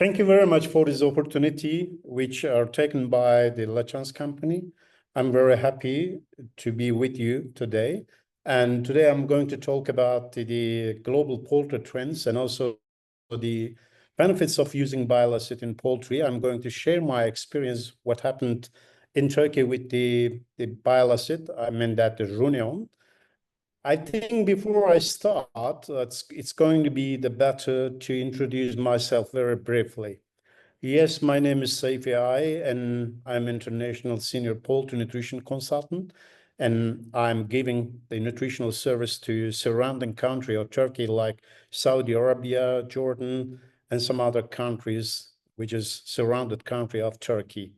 Thank you very much for this opportunity, which are taken by the Lachance company. I'm very happy to be with you today. And today I'm going to talk about the global poultry trends and also the benefits of using bile acid in poultry. I'm going to share my experience, what happened in Turkey with the bile acid. I mean that the Runion. I think before I start, it's going to be the better to introduce myself very briefly. Yes, my name is Seyfi, and I'm international senior poultry nutrition consultant, and I'm giving the nutritional service to surrounding country of Turkey, like Saudi Arabia, Jordan, and some other countries, which is surrounded country of Turkey.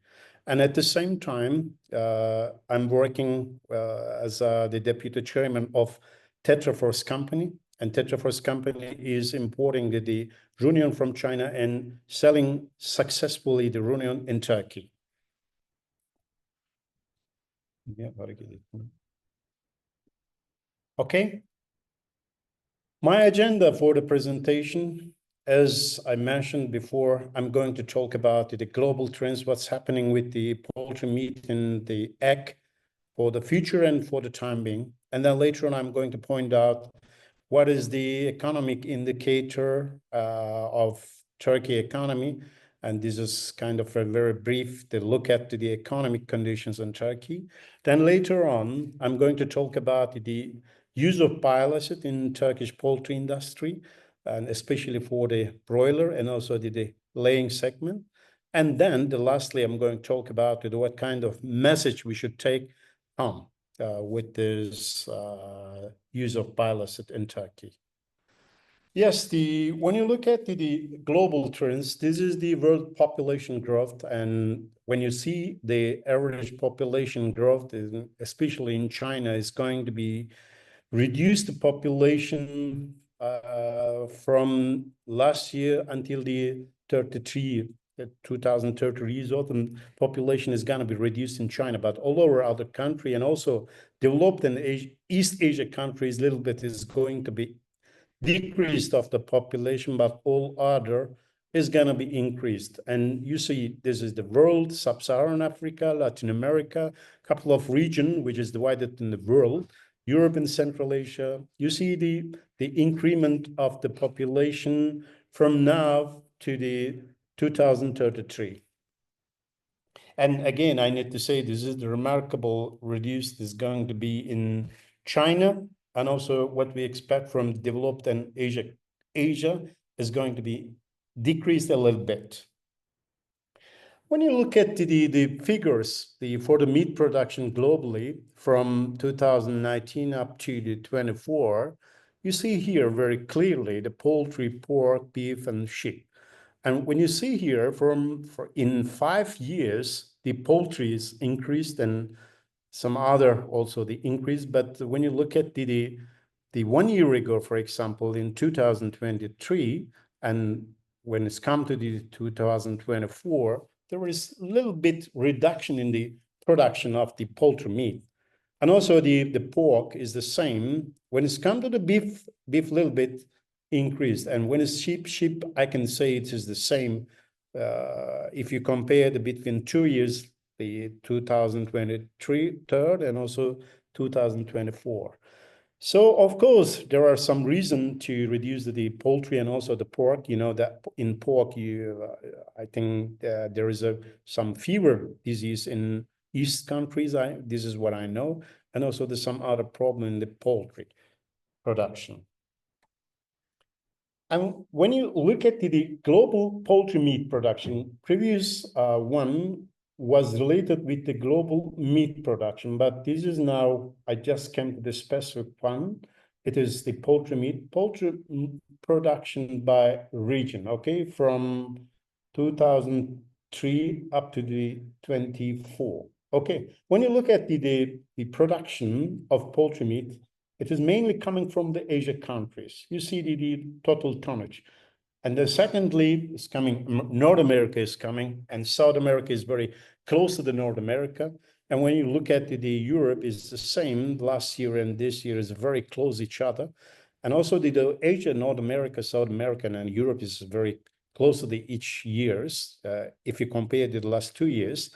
And at the same time, I'm working as the deputy chairman of Tetra company. And Tetra company is importing the Runion from China and selling successfully the Runion in Turkey. Yeah, okay. My agenda for the presentation, as I mentioned before, I'm going to talk about the global trends, what's happening with the poultry meat and the egg for the future and for the time being. And then later on, I'm going to point out what is the economic indicator of Turkey economy. And this is kind of a very brief look at the economic conditions in Turkey. Then later on, I'm going to talk about the use of bile acid in Turkish poultry industry, and especially for the broiler and also the laying segment. And then lastly, I'm going to talk about what kind of message we should take home with this use of bile acid in Turkey. Yes, when you look at the global trends, this is the world population growth. And when you see the average population growth, especially in China, is going to be reduce the population from last year until the 2030 result, and population is going to be reduced in China, but all over other country and also developed and East Asia countries, little bit is going to be decreased of the population, but all other is going to be increased. And you see, this is the world, Sub-Saharan Africa, Latin America, couple of region which is divided in the world, Europe and Central Asia. You see the increment of the population from now to the 2033. And again, I need to say this is the remarkable reduced is going to be in China, and also what we expect from developed and Asia is going to be decreased a little bit. When you look at the figures for the meat production globally from 2019 up to the 24, you see here very clearly the poultry, pork, beef, and sheep. And when you see here in 5 years, the poultry is increased and some other also the increase. But when you look at the 1 year ago, for example, in 2023, and when it's come to the 2024, there is a little bit reduction in the production of the poultry meat. And also the pork is the same. When it's come to the beef a little bit increased. And when it's sheep, I can say it is the same. If you compare between 2 years, the 2023 third and also 2024. So of course there are some reason to reduce the poultry and also the pork. You know that in pork, I think there is some fever disease in East countries. This is what I know, and also there's some other problem in the poultry production. And when you look at the global poultry meat production, previous one was related with the global meat production, but this is now, I just came to the specific one. It is the poultry production by region, okay, from 2003 up to the 24. Okay, when you look at the production of poultry meat, it is mainly coming from the Asia countries. You see the total tonnage. And then secondly, it's coming, North America is coming, and South America is very close to the North America. And when you look at the Europe, is the same. Last year and this year is very close each other. And also the Asia, North America, South America, and Europe is very closely each years. If you compare to the last 2 years,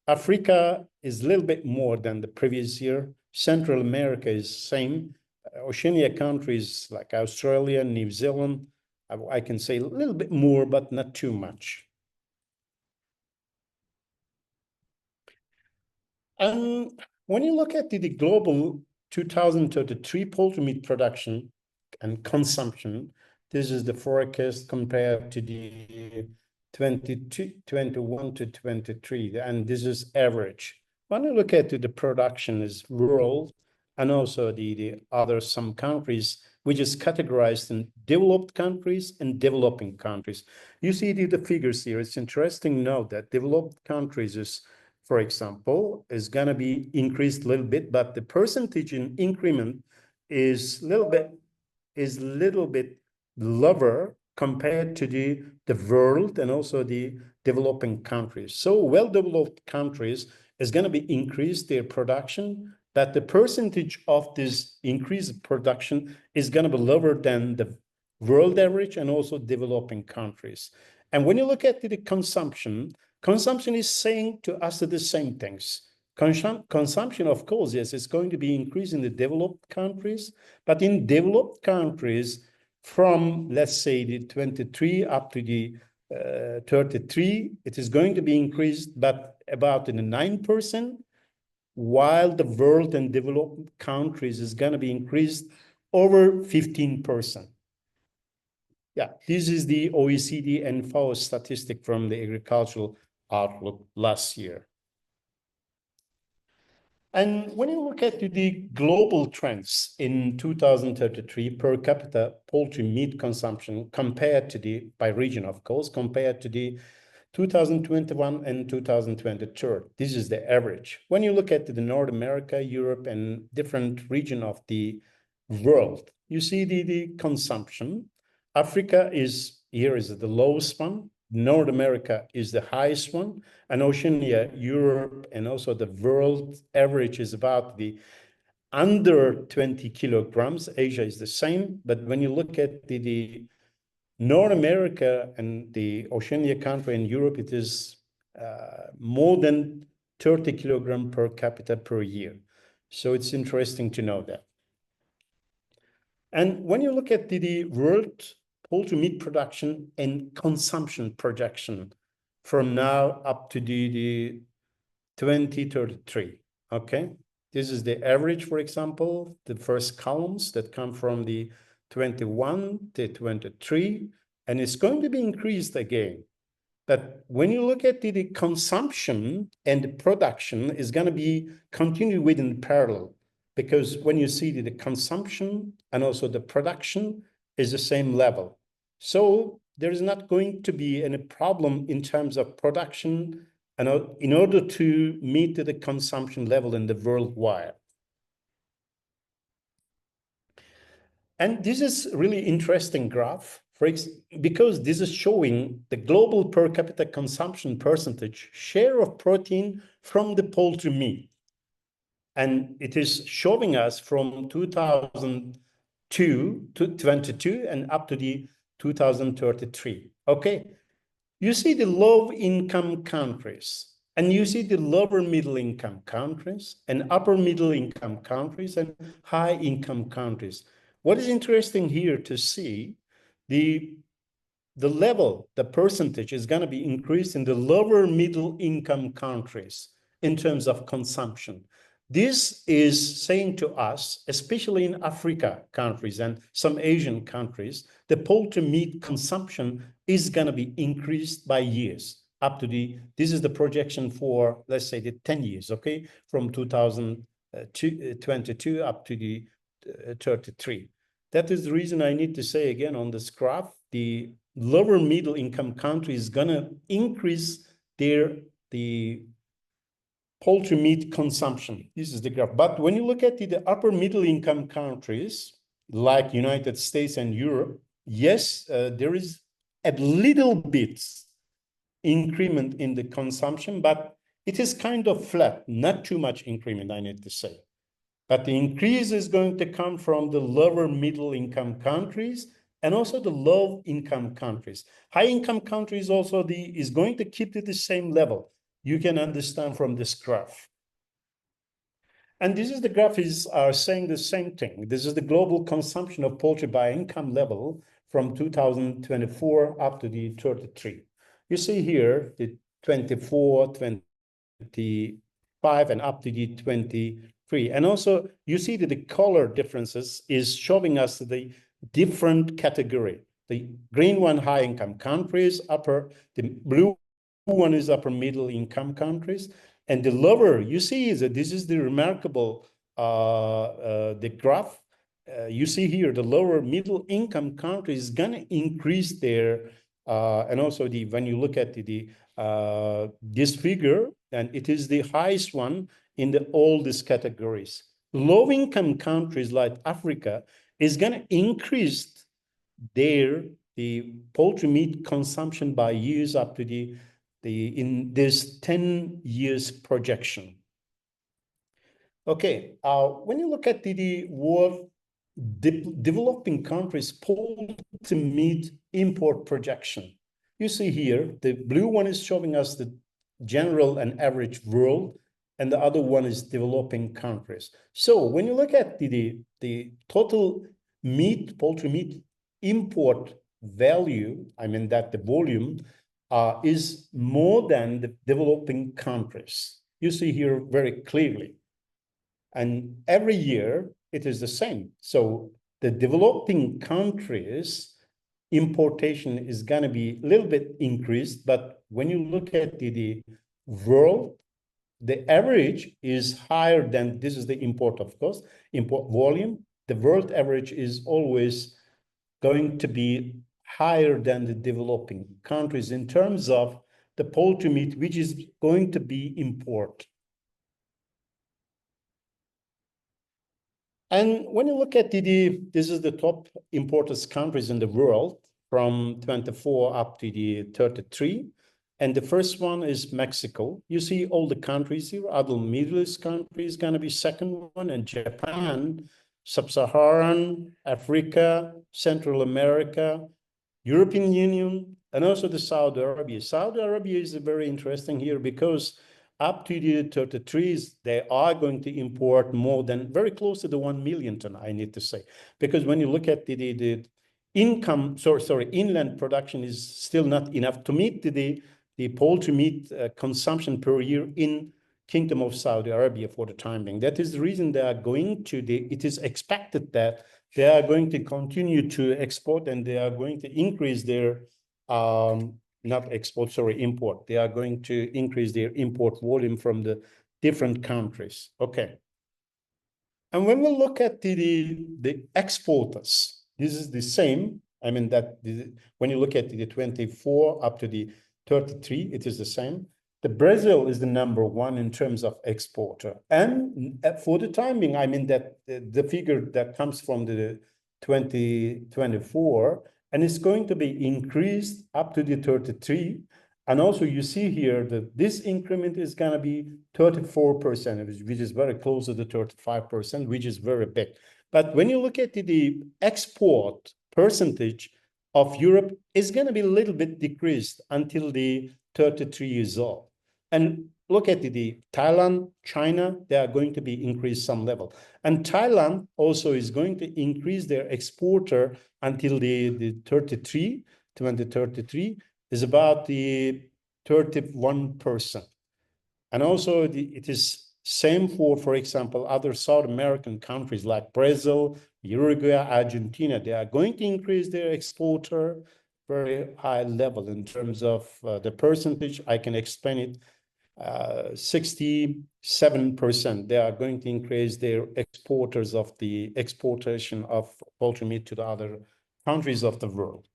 Africa is a little bit more than the previous year. Central America is same. Oceania countries like Australia, New Zealand, I can say a little bit more, but not too much. And when you look at the global 2033 poultry meat production and consumption, this is the forecast compared to the 21 to 23, and this is average. When you look at the production is world, and also the other some countries, which is categorized in developed countries and developing countries. You see the figures here. It's interesting to note that developed countries is, for example, is going to be increased a little bit, but the percentage in increment is little bit lower compared to the world and also the developing countries. So well-developed countries is going to be increased their production, but the percentage of this increased production is going to be lower than the world average and also developing countries. And when you look at the consumption is saying to us the same things. Consumption, of course, yes, it's going to be increased in the developed countries, but in developed countries, from let's say the 23 up to the 33, it is going to be increased, but about in the 9%, while the world and developed countries is going to be increased over 15%. Yeah, this is the OECD and FAO statistic from the agricultural outlook last year. And when you look at the global trends in 2033 per capita poultry meat consumption compared to the, by region of course, compared to the 2021 and 2023, this is the average. When you look at the North America, Europe, and different region of the world, you see the consumption. Africa is, here is the lowest one. North America is the highest one, and Oceania, Europe, and also the world average is about the under 20 kilograms. Asia is the same, but when you look at the North America and the Oceania country and Europe, it is more than 30 kilogram per capita per year. So it's interesting to know that. And when you look at the world poultry meat production and consumption projection from now up to the 2033, okay? This is the average, for example, the first columns that come from the 21 to 23, and it's going to be increased again. But when you look at the consumption and the production is going to be continued within parallel, because when you see the consumption and also the production is the same level. So there is not going to be any problem in terms of production and in order to meet the consumption level in the worldwide. And this is really interesting graph because this is showing the global per capita consumption percentage share of protein from the poultry meat. And it is showing us from 2002 to 22 and up to the 2033. Okay, you see the low income countries and you see the lower middle income countries and upper middle income countries and high income countries. What is interesting here to see the level, the percentage is going to be increased in the lower middle income countries in terms of consumption. This is saying to us, especially in Africa countries and some Asian countries, the poultry meat consumption is going to be increased by years up to this is the projection for, let's say, the 10 years, okay, from 2022 up to the 33. That is the reason I need to say again on this graph, the lower middle income country is going to increase the poultry meat consumption. This is the graph. But when you look at the upper middle income countries like United States and Europe, yes, there is a little bit increment in the consumption, but it is kind of flat, not too much increment, I need to say. But the increase is going to come from the lower middle income countries and also the low income countries. High income countries also is going to keep it the same level. You can understand from this graph. And this is the graph are saying the same thing. This is the global consumption of poultry by income level from 2024 up to the 33. You see here the 24, 25, and up to the 23. And also you see that the color differences is showing us the different category. The green one, high income countries, the blue one is upper middle income countries. And the lower, you see that this is the remarkable, the graph. You see here, the lower middle income countries is gonna increase their, and also when you look at this figure, and it is the highest one in all these categories. Low income countries like Africa is gonna increase the poultry meat consumption by years up to in this 10 years projection. Okay, when you look at the world developing countries poultry meat import projection, you see here the blue one is showing us the general and average world, and the other one is developing countries. So when you look at the total poultry meat import value, I mean that the volume is more than the developing countries. You see here very clearly. And every year it is the same. So the developing countries importation is going to be a little bit increased. But when you look at the world, the average is higher than, this is the import, of course, import volume. The world average is always going to be higher than the developing countries in terms of the poultry meat, which is going to be import. And when you look at this is the top importers countries in the world from 24 up to the 33. And the first one is Mexico. You see all the countries here, other Middle East countries going to be second one, and Japan, Sub-Saharan Africa, Central America, European Union, and also the Saudi Arabia. Saudi Arabia is very interesting here because up to the 33s, they are going to import more than, very close to the 1 million ton, I need to say. Because when you look at the income, inland production is still not enough to meet the poultry meat consumption per year in Kingdom of Saudi Arabia for the time being. That is the reason they are going to, it is expected that they are going to continue to export, and they are going to increase their, not export, sorry, import. They are going to increase their import volume from the different countries. Okay. And when we look at the exporters, this is the same. I mean that when you look at the 24 up to the 33, it is the same. The Brazil is the #1 in terms of exporter. And for the time being, I mean that the figure that comes from the 2024, and it's going to be increased up to the 33. And also you see here that this increment is going to be 34%, which is very close to the 35%, which is very big. But when you look at the export percentage of Europe, is going to be a little bit decreased until the 33 years old. And look at the Thailand, China, they are going to be increased some level. And Thailand also is going to increase their exporter until the 2033 is about the 31%. And also it is same for example, other South American countries like Brazil, Uruguay, Argentina. They are going to increase their exporter very high level in terms of the percentage. I can explain it. 67%. They are going to increase their exporters of the exportation of poultry meat to the other countries of the world.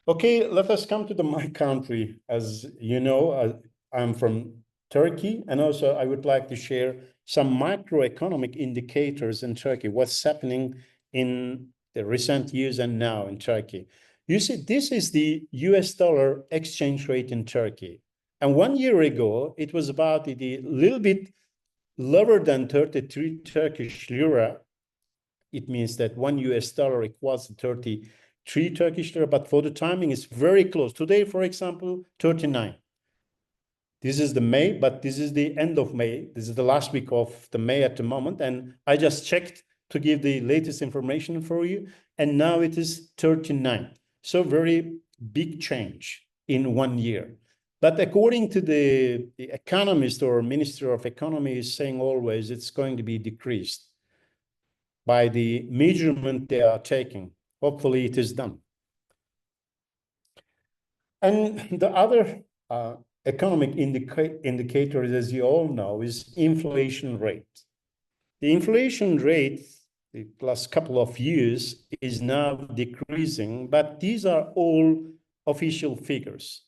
Okay, let us come to my country. As you know, I'm from Turkey, and also I would like to share some macroeconomic indicators in Turkey, what's happening in the recent years and now in Turkey. You see, this is the US dollar exchange rate in Turkey. And 1 year ago, it was about a little bit lower than 33 Turkish lira. it means that $1 equals 33 Turkish lira, but for the timing, it's very close. Today, for example, 39. This is the May, but this is the end of May. This is the last week of the May at the moment. And I just checked to give the latest information for you. And now it is 39. So very big change in 1 year. But according to the economist or Minister of Economy is saying always it's going to be decreased by the measurement they are taking. Hopefully it is done. And the other economic indicators, as you all know, is inflation rate. The inflation rate, the last couple of years, is now decreasing, but these are all official figures.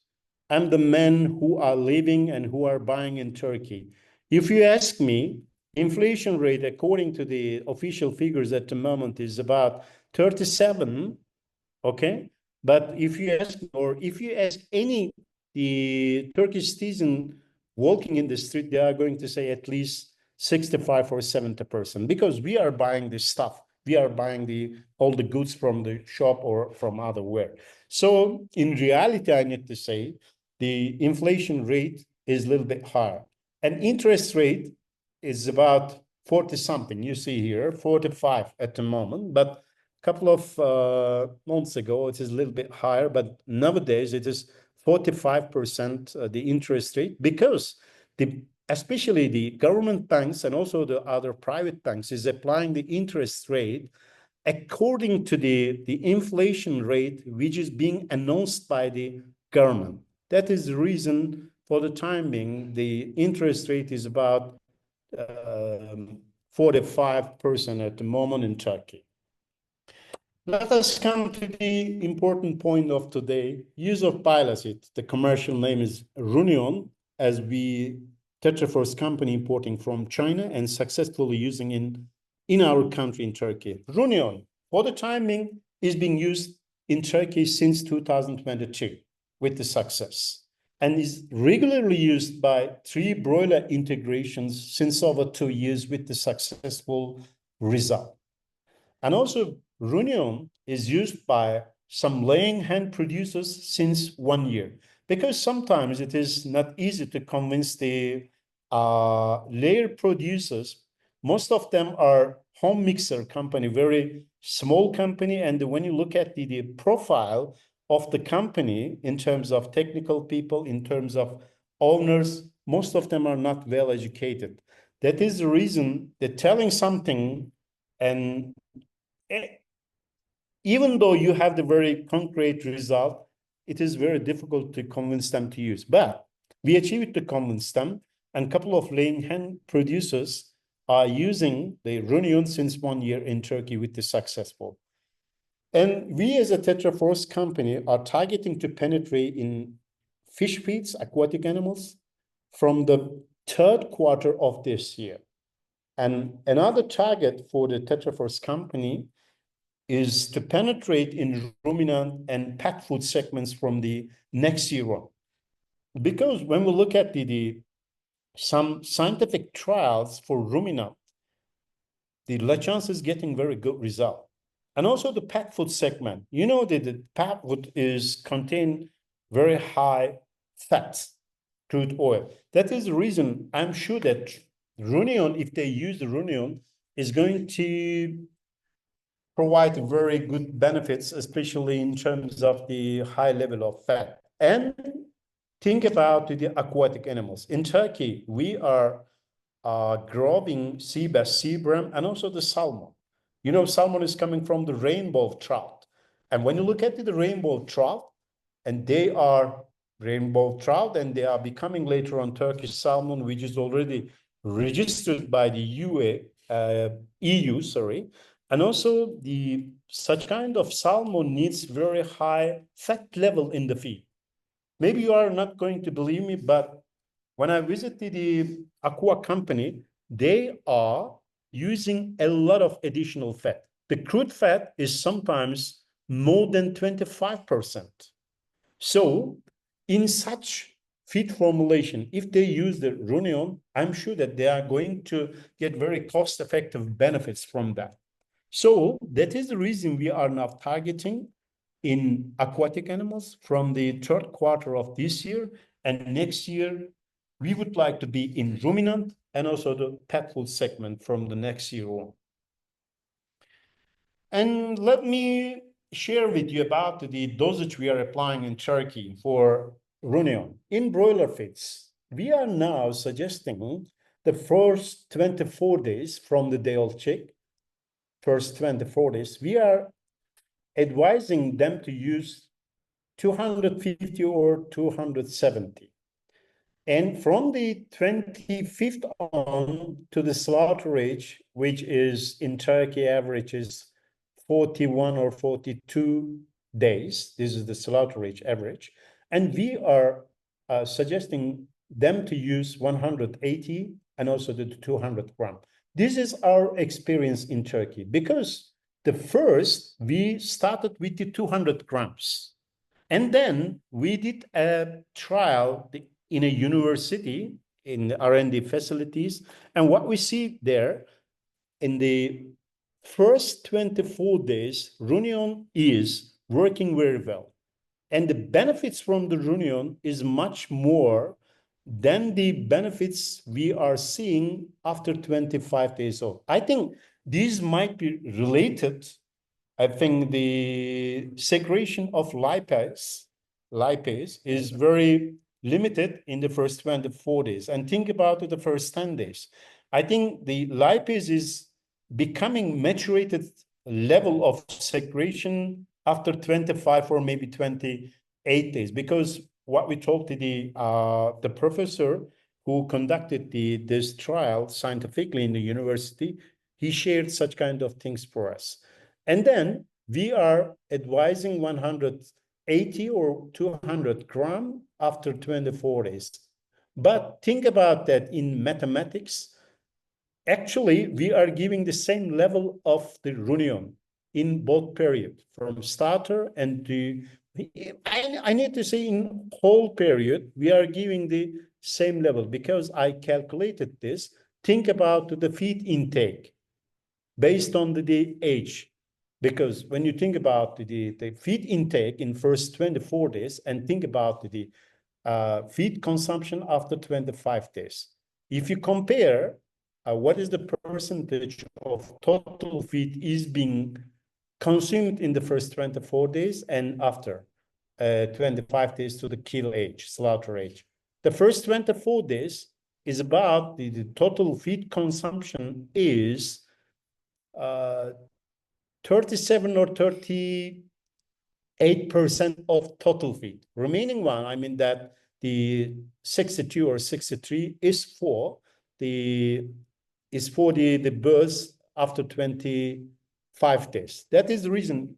I'm the men who are living and who are buying in Turkey. If you ask me, inflation rate, according to the official figures at the moment, is about 37, okay? But if you ask any the Turkish citizen walking in the street, they are going to say at least 65 or 70%, because we are buying this stuff. We are buying all the goods from the shop or from otherwhere. So in reality, I need to say the inflation rate is a little bit higher. And interest rate is about 40 something. You see here, 45 at the moment, but couple of months ago, it is a little bit higher, but nowadays it is 45% the interest rate, because especially the government banks and also the other private banks is applying the interest rate according to the inflation rate, which is being announced by the government. That is the reason for the time being, the interest rate is about 45% at the moment in Turkey. Let us come to the important point of today, use of bile acid. The commercial name is Runion, as we Tetra Force company importing from China and successfully using in our country in Turkey. Runion, for the timing, is being used in Turkey since 2022 with the success, and is regularly used by 3 broiler integrations since over 2 years with the successful result. And also, Runion is used by some laying hen producers since 1 year, because sometimes it is not easy to convince the layer producers. Most of them are home mixer company, very small company. And when you look at the profile of the company in terms of technical people, in terms of owners, most of them are not well educated. That is the reason they're telling something, and even though you have the very concrete result, it is very difficult to convince them to use. But we achieved to convince them, and a couple of laying hen producers are using the Runion since 1 year in Turkey with the successful. And we as a Tetra Force company are targeting to penetrate in fish feeds, aquatic animals, from the 3rd quarter of this year. And another target for the Tetra Force company is to penetrate in ruminant and pet food segments from the next year on. Because when we look at some scientific trials for ruminant, the Lachance is getting very good result. And also the pet food segment, you know that the pet food contain very high fats, crude oil. That is the reason I'm sure that Runion, if they use the Runion, is going to provide very good benefits, especially in terms of the high level of fat. And think about the aquatic animals. In Turkey, we are growing sea bass, sea bram, and also the salmon. You know, salmon is coming from the rainbow trout. And when you look at the rainbow trout, and they are rainbow trout, and they are becoming later on Turkish salmon, which is already registered by the EU, sorry. And also such kind of salmon needs very high fat level in the feed. Maybe you are not going to believe me, but when I visited the aqua company, they are using a lot of additional fat. The crude fat is sometimes more than 25%. So in such feed formulation, if they use the Runion, I'm sure that they are going to get very cost-effective benefits from that. So that is the reason we are now targeting in aquatic animals from the third quarter of this year, and next year we would like to be in ruminant and also the pet food segment from the next year on. And let me share with you about the dosage we are applying in Turkey for ruminant. In broiler feeds, we are now suggesting the first 24 days from the day of check, first 24 days, we are advising them to use 250 or 270. And from the 25th on to the slaughter age, which is in Turkey average is 41 or 42 days. This is the slaughter age average. And we are suggesting them to use 180 and also the 200 gram. This is our experience in Turkey, because the first we started with the 200 grams. And then we did a trial in a university in R&D facilities. And what we see there in the first 24 days, Runion is working very well. And the benefits from the Runion is much more than the benefits we are seeing after 25 days old. I think these might be related. I think the secretion of lipase is very limited in the first 24 days. And think about it, the first 10 days. I think the lipase is becoming maturated level of secretion after 25 or maybe 28 days, because what we talked to the professor who conducted this trial scientifically in the university, he shared such kind of things for us. And then we are advising 180 or 200 gram after 24 days. But think about that in mathematics. Actually, we are giving the same level of the Runion in both periods, from starter and to, I need to say in whole period, we are giving the same level, because I calculated this. Think about the feed intake based on the age. Because when you think about the feed intake in first 24 days and think about the feed consumption after 25 days, if you compare what is the percentage of total feed is being consumed in the first 24 days and after 25 days to the kill age, slaughter age. The first 24 days is about the total feed consumption is 37 or 38% of total feed. Remaining one, I mean that the 62 or 63 is for the births after 25 days. That is the reason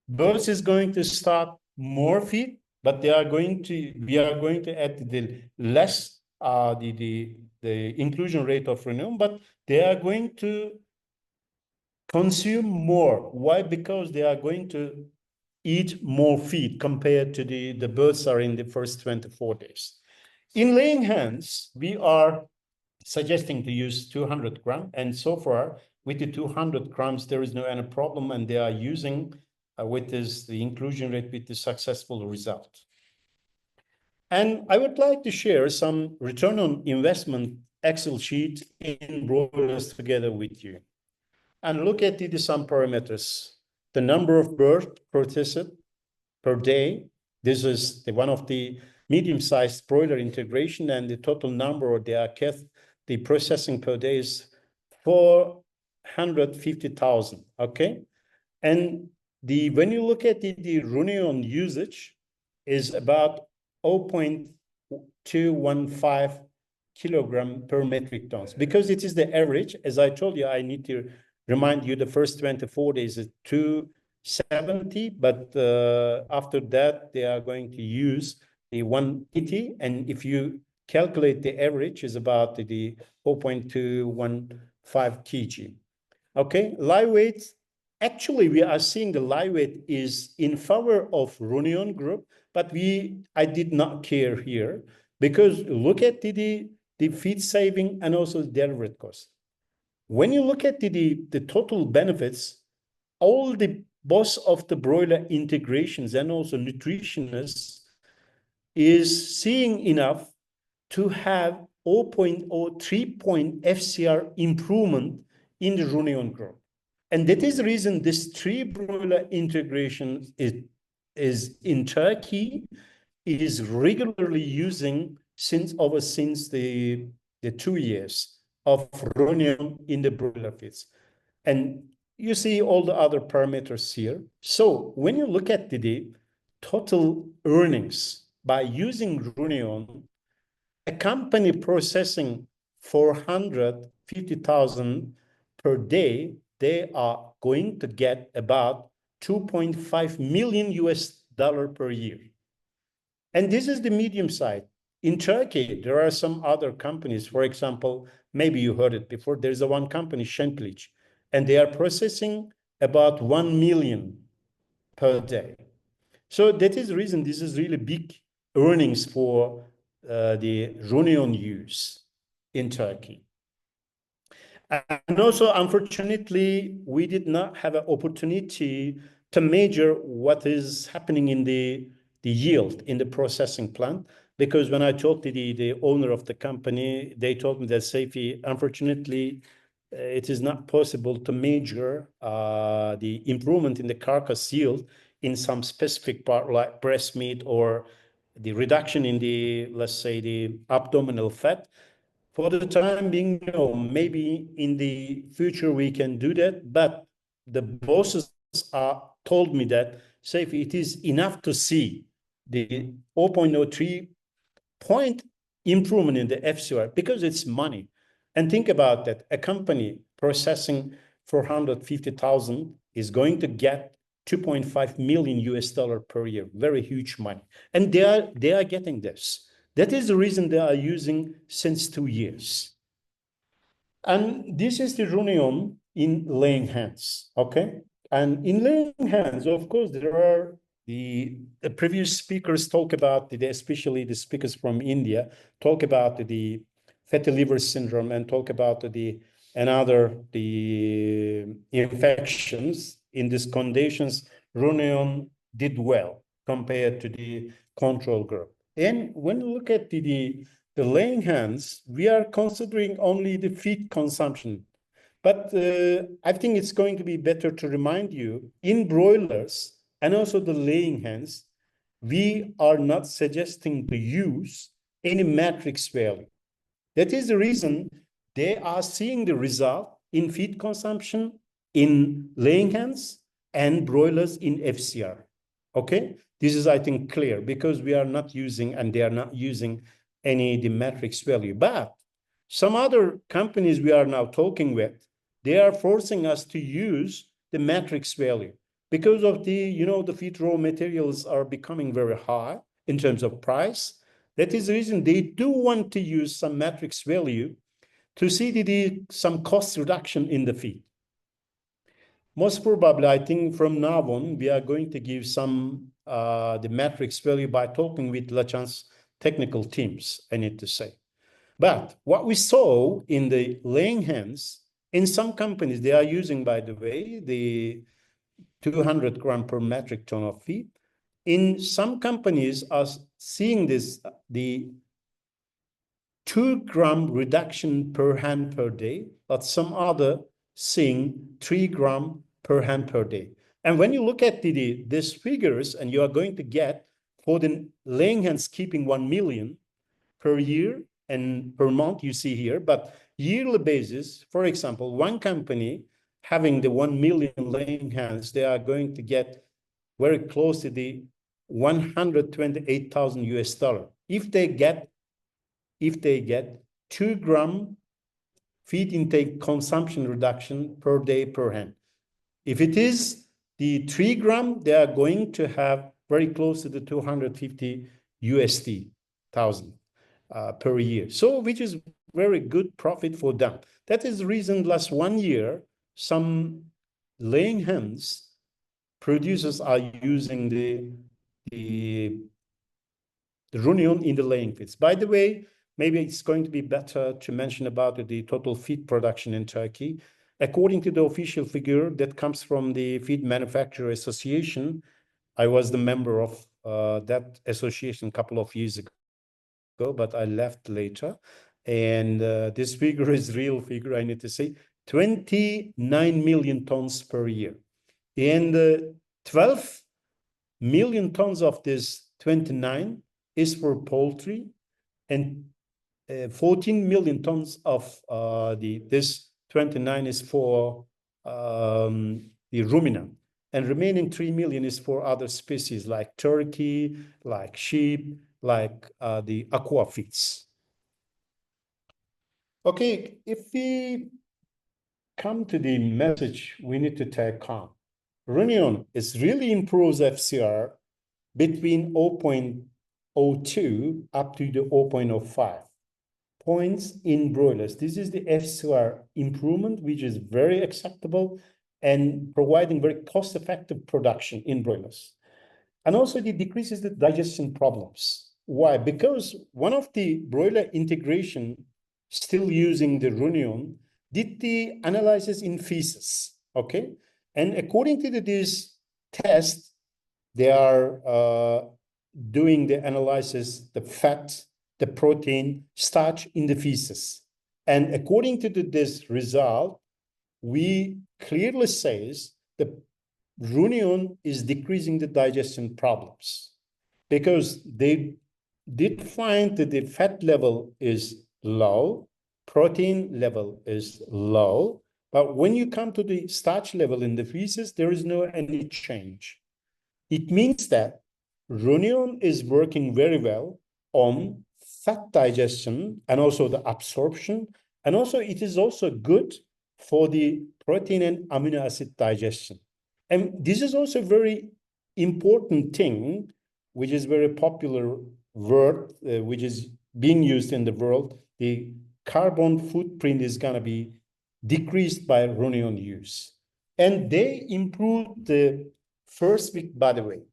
births is going to start more feed, but we are going to add the less the inclusion rate of renewal, but they are going to consume more. Why? Because they are going to eat more feed compared to the birds are in the first 24 days. In laying hens, we are suggesting to use 200 grams. And so far, with the 200 grams, there is no any problem. And they are using with this, the inclusion rate with the successful result. And I would like to share some return on investment Excel sheet in broilers together with you. And look at some parameters. The number of birds processed per day. This is one of the medium-sized broiler integration, and the total number of the processing per day is 450,000. Okay, and when you look at the Runion usage is about 0.215 kilogram per metric tons, because it is the average. As I told you, I need to remind you the first 24 days is 270, but after that, they are going to use the 180. And if you calculate the average is about the 0.215 kg. Okay, live weight. Actually, we are seeing the live weight is in favor of Runion group, but I did not care here, because look at the feed saving and also the delivery cost. When you look at the total benefits, all the boss of the broiler integrations and also nutritionists is seeing enough to have 0.03 point FCR improvement in the ruminant growth. And that is the reason this 3 broiler integration is in Turkey is regularly using since the 2 years of ruminant in the broiler feeds. And you see all the other parameters here. So when you look at the total earnings by using ruminant, a company processing 450,000 per day, they are going to get about 2.5 million US dollar per year. And this is the medium side. In Turkey, there are some other companies. For example, maybe you heard it before. There's a one company, Şenkliç, and they are processing about 1 million per day. So that is the reason this is really big earnings for the ruminant use in Turkey. And also, unfortunately, we did not have an opportunity to measure what is happening in the yield in the processing plant, because when I talked to the owner of the company, they told me that, Seyfi, unfortunately, it is not possible to measure the improvement in the carcass yield in some specific part like breast meat or the reduction in the, let's say, the abdominal fat. For the time being, no, maybe in the future we can do that, but the bosses told me that, Seyfi, it is enough to see the 0.03 point improvement in the FCR because it's money. And think about that. A company processing 450,000 is going to get 2.5 million US dollar per year. Very huge money. And they are getting this. That is the reason they are using since 2 years. And this is the ruminant in laying hens, okay? And in laying hens, of course, there are the previous speakers talk about, especially the speakers from India, talk about the fatty liver syndrome and talk about the infections. In these conditions, ruminant did well compared to the control group. And when you look at the laying hens, we are considering only the feed consumption. But I think it's going to be better to remind you, in broilers and also the laying hens, we are not suggesting to use any matrix value. That is the reason they are seeing the result in feed consumption, in laying hens, and broilers in FCR. Okay? This is, I think, clear because we are not using and they are not using any the matrix value. But some other companies we are now talking with, they are forcing us to use the matrix value because of the feed raw materials are becoming very high in terms of price. That is the reason they do want to use some matrix value to see some cost reduction in the feed. Most probably, I think from now on, we are going to give some the matrix value by talking with Lachance technical teams, I need to say. But what we saw in the laying hens, in some companies, they are using, by the way, the 200 gram per metric ton of feed. In some companies are seeing the 2-gram reduction per hen per day, but some other seeing 3 gram per hen per day. And when you look at these figures, and you are going to get for the laying hens keeping 1 million per year and per month, you see here, but yearly basis, for example, one company having the 1 million laying hens, they are going to get very close to the 128,000 US dollar. If they get 2 gram feed intake consumption reduction per day per hen. If it is the 3 gram, they are going to have very close to the 250 USD thousand per year. So which is very good profit for them. That is the reason last 1 year, some laying hens producers are using the ruminant in the laying feeds. By the way, maybe it's going to be better to mention about the total feed production in Turkey. according to the official figure that comes from the Feed Manufacturer Association, I was the member of that association a couple of years ago, but I left later. And this figure is real figure, I need to say, 29 million tons per year. And 12 million tons of this 29 is for poultry, and 14 million tons of this 29 is for the ruminant, and remaining 3 million is for other species like turkey, like sheep, like the aqua feeds. Okay, if we come to the message we need to take home, ruminant is really improves FCR between 0.02 up to the 0.05 points in broilers. This is the FCR improvement, which is very acceptable and providing very cost-effective production in broilers. And also it decreases the digestion problems. Why? Because one of the broiler integration still using the ruminant did the analysis in feces, okay? And according to this test, they are doing the analysis, the fat, the protein, starch in the feces. And according to this result, we clearly says the ruminant is decreasing the digestion problems, because they did find that the fat level is low, protein level is low, but when you come to the starch level in the feces, there is no any change. It means that ruminant is working very well on fat digestion and also the absorption, and also it is also good for the protein and amino acid digestion. And this is also a very important thing, which is very popular word, which is being used in the world. The carbon footprint is going to be decreased by ruminant use. And they improved the first week body weight.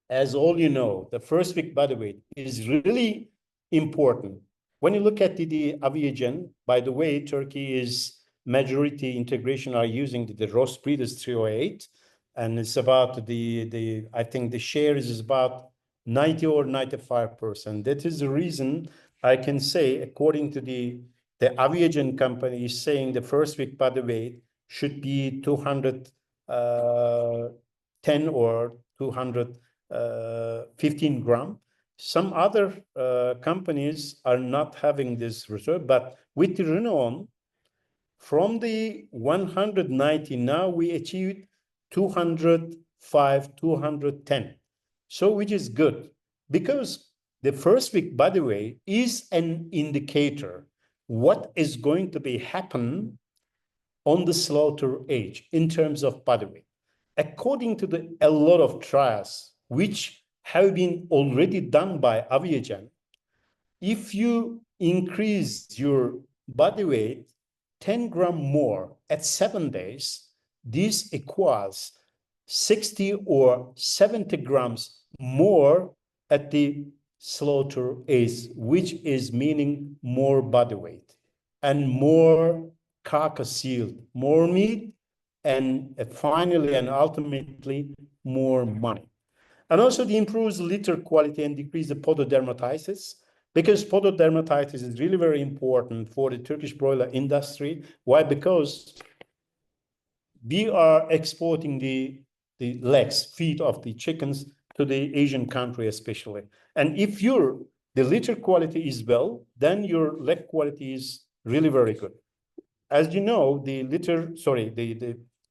As all you know, the first week body weight is really important. When you look at the Aviagen, by the way, Turkey is majority integration are using the Ross Breeders 308, and it's about I think the share is about 90 or 95%. That is the reason I can say, according to the Aviagen company is saying the first week body weight should be 210 or 215 gram. Some other companies are not having this reserve, but with the ruminant, from the 190, now we achieved 205, 210. So which is good, because the first week body weight is an indicator what is going to be happen on the slaughter age in terms of body weight. According to a lot of trials which have been already done by Aviagen, if you increase your body weight 10 gram more at 7 days, this equals 60 or 70 grams more at the slaughter age, which is meaning more body weight and more carcass yield, more meat, and finally and ultimately more money. And also it improves litter quality and decrease the pododermatitis, because pododermatitis is really very important for the Turkish broiler industry. Why? Because we are exporting the legs, feet of the chickens to the Asian country especially. And if the litter quality is well, then your leg quality is really very good. As you know, the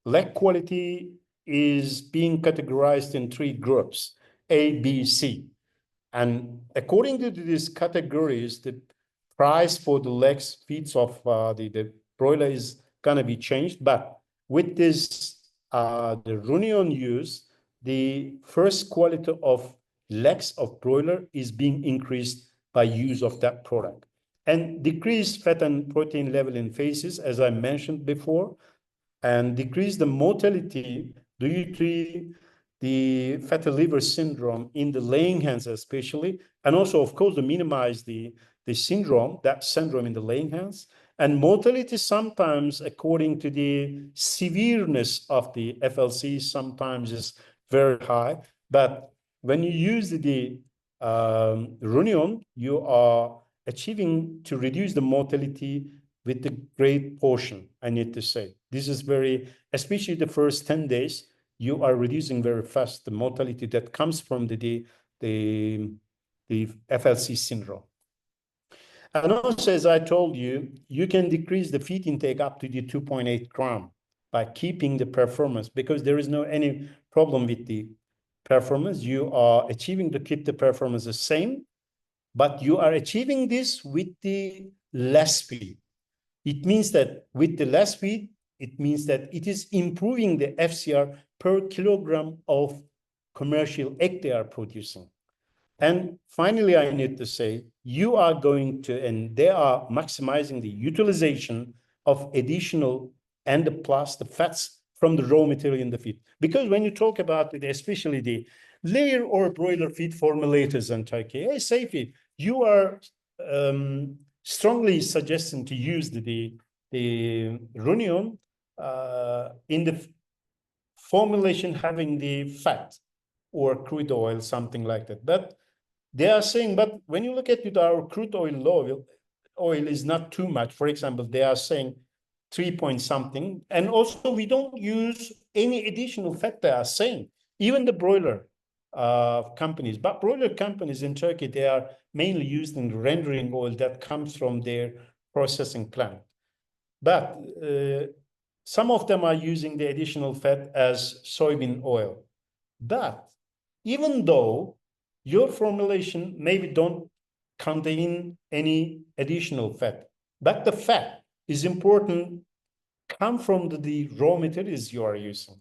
leg quality is being categorized in 3 groups, A, B, C. And according to these categories, the price for the legs, feet of the broiler is going to be changed. But with this, the ruminant use, the first quality of legs of broiler is being increased by use of that product. And decrease fat and protein level in faces, as I mentioned before, and decrease the mortality due to the fatty liver syndrome in the laying hens especially, and also, of course, to minimize the syndrome in the laying hens. And mortality sometimes, according to the severeness of the FLC, sometimes is very high. But when you use the Runion, you are achieving to reduce the mortality with the great portion, I need to say. This is very, especially the first 10 days, you are reducing very fast the mortality that comes from the FLC syndrome. And also, as I told you, you can decrease the feed intake up to the 2.8 gram by keeping the performance, because there is no any problem with the performance. You are achieving to keep the performance the same, but you are achieving this with the less feed. It means that with the less feed, it means that it is improving the FCR per kilogram of commercial egg they are producing. And finally, I need to say, you are going to, and they are maximizing the utilization of additional and the fats from the raw material in the feed. Because when you talk about it, especially the layer or broiler feed formulators in Turkey, hey, Seyfi, you are strongly suggesting to use the Runion in the formulation having the fat or crude oil, something like that. But they are saying, but when you look at it, our crude oil is not too much. For example, they are saying 3 point something. And also we don't use any additional fat, they are saying. Even the broiler companies. But broiler companies in Turkey, they are mainly using rendering oil that comes from their processing plant. But some of them are using the additional fat as soybean oil. But even though your formulation maybe don't contain any additional fat, but the fat is important, come from the raw materials you are using.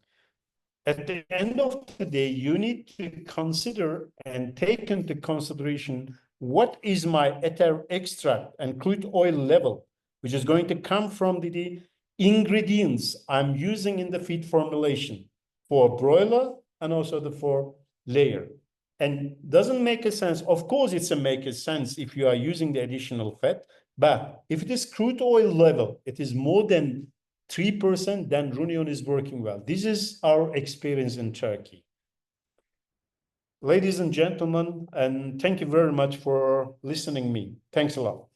At the end of the day, you need to consider and take into consideration what is my ether extract and crude oil level, which is going to come from the ingredients I'm using in the feed formulation for broiler and also for layer. And doesn't make a sense. Of course, it's a make a sense if you are using the additional fat, but if it is crude oil level, it is more than 3%, then Runion is working well. This is our experience in Turkey. Ladies and gentlemen, and thank you very much for listening me. Thanks a lot.